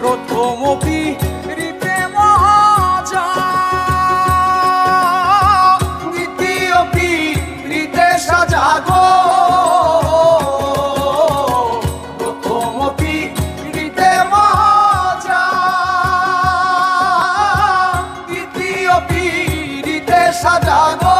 প্রথম পিরিতে মজা, দ্বিতীয় পিরিতে সাজা গো। প্রথম পিরিতে মজা, দ্বিতীয় পিরিতে সাজা গো।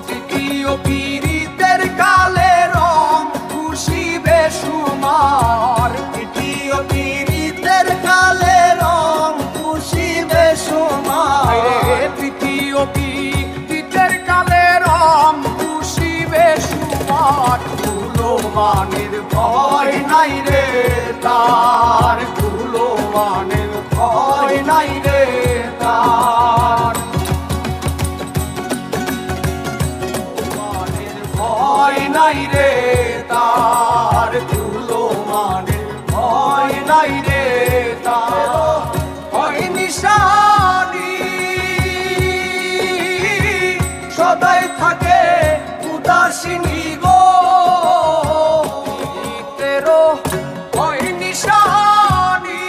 তৃতীয় পিরিতের কালে রং খুশি বেসুমার, তৃতীয় পিরিতের কালে রং খুশি বেসুমার। তৃতীয় পিরিতের কালে রং খুশি বেসুমার। কুলমানের ভয় নাই রে তার, কুলমানের ভয় নাই রে তার। ভয় নাই রে তার, কুলমানের ভয় নাই রে তার। হয় নিশানি সদাই থাকে উদাসিনী গো। তেরো হয় নিশানি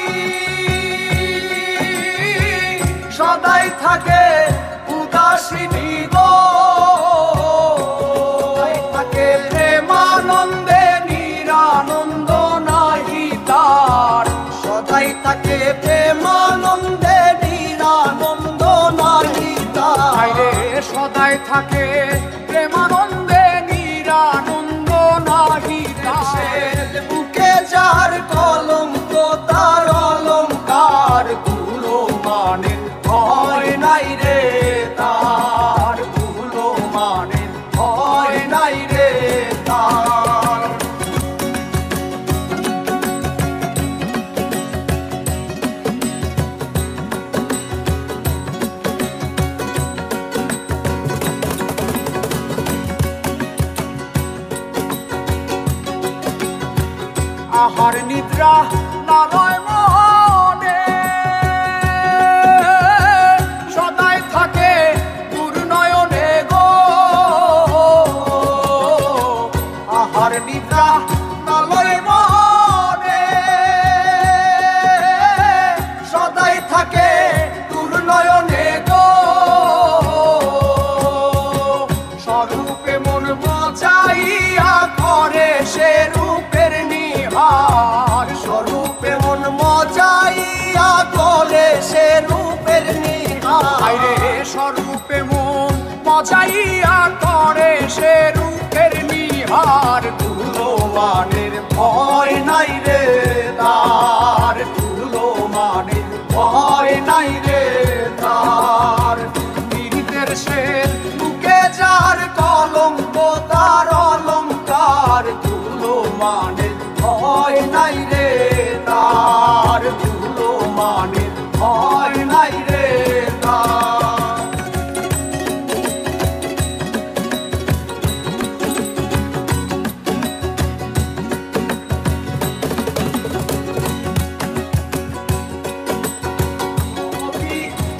সদাই থাকে উদাসিনী গো। প্রেমানন্দে নিরানন্দ নাহি তার, সদাই থাকে প্রেমানন্দে নিরানন্দ নাহি তার। সদাই থাকে প্রেমানন্দে নিরানন্দ নাহি তার। বুকে যার কলঙ্ক তার অলঙ্কার, কুলমানের ভয় নাই রে তার, কুলমানের ভয় নাই রে তার। আহার নিদ্রা নালয় মনে সদাই থাকে দুর্নয়নে গো। আহার নিদ্রা নালয় মনে সদাই থাকে দুর্নয়নে গো। স্বরূপে মন মজাইয়া করে সে রূপের নিহার, স্বরূপে মন মজাইয়া করে সে রূপের নিহার। স্বরূপে মন মজাইয়া করে সে রূপের নিহার। কুলমানের ভয় নাই রে তার, কুলমানের ভয় নাই রে তার। পীড়িতের শের বুকে যার কলঙ্ক তার অলঙ্কার, কুলমানের ভয় নাই রে তার, কুলমানের ভয় নাই রে তার।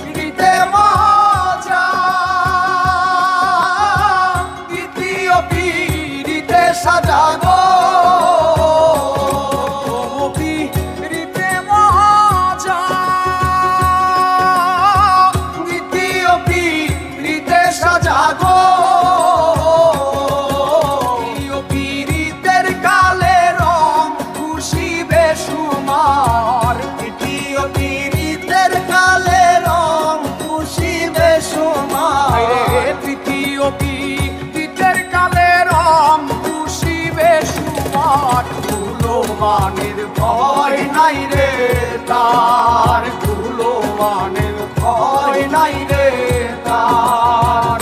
পিরিতে মজা, দ্বিতীয় পিরিতে সাজা গো। পিরিতে মজা, দ্বিতীয় পিরিতে সাজা গো। পিরিতের কালে রং খুশি বেসুমার, তৃতীয় পিরিতের কালে রং খুশি বেসুমার। তৃতীয় পিরিতের কালে রং খুশি বেসুমার। কুলমানের ভয় নাই রে তার, কুলমানের ভয় নাই রে তার।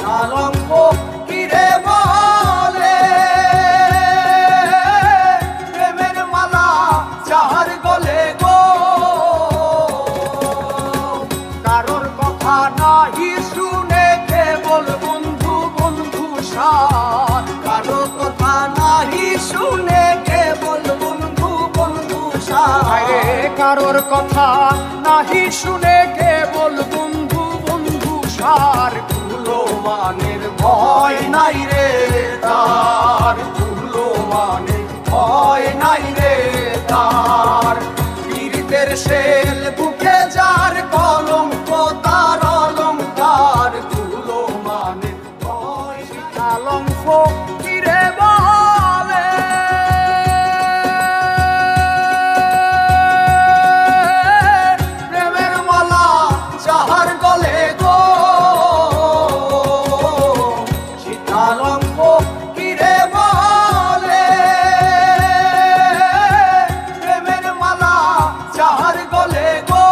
কলঙ্ক কিরে বলে প্রেমের মালা যার গলে গো। কারোর কথা নাহি শুনে কেবল বন্ধু বন্ধু সার তুলো মানের ভয় নাই রে তার তুলো মানের ভয় নাই রে তার পীড়িতের শেল বুকে যার কলঙ্ক তার অলঙ্কার তুলো মানের ভয় কলঙ্ক কিরে বলে প্রেমের মালা যাহার গলে গো কলঙ্ক কিরে বলে প্রেমের মালা যাহার গলে গো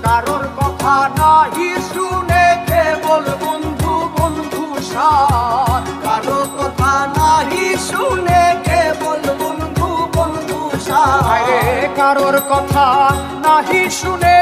কারোর কথা নাহি শুনে কেবল বন্ধু বন্ধু সার কারোর কথা নাহি শুনে কেবল বন্ধু বন্ধু সার কারোর কথা নাহি শুনে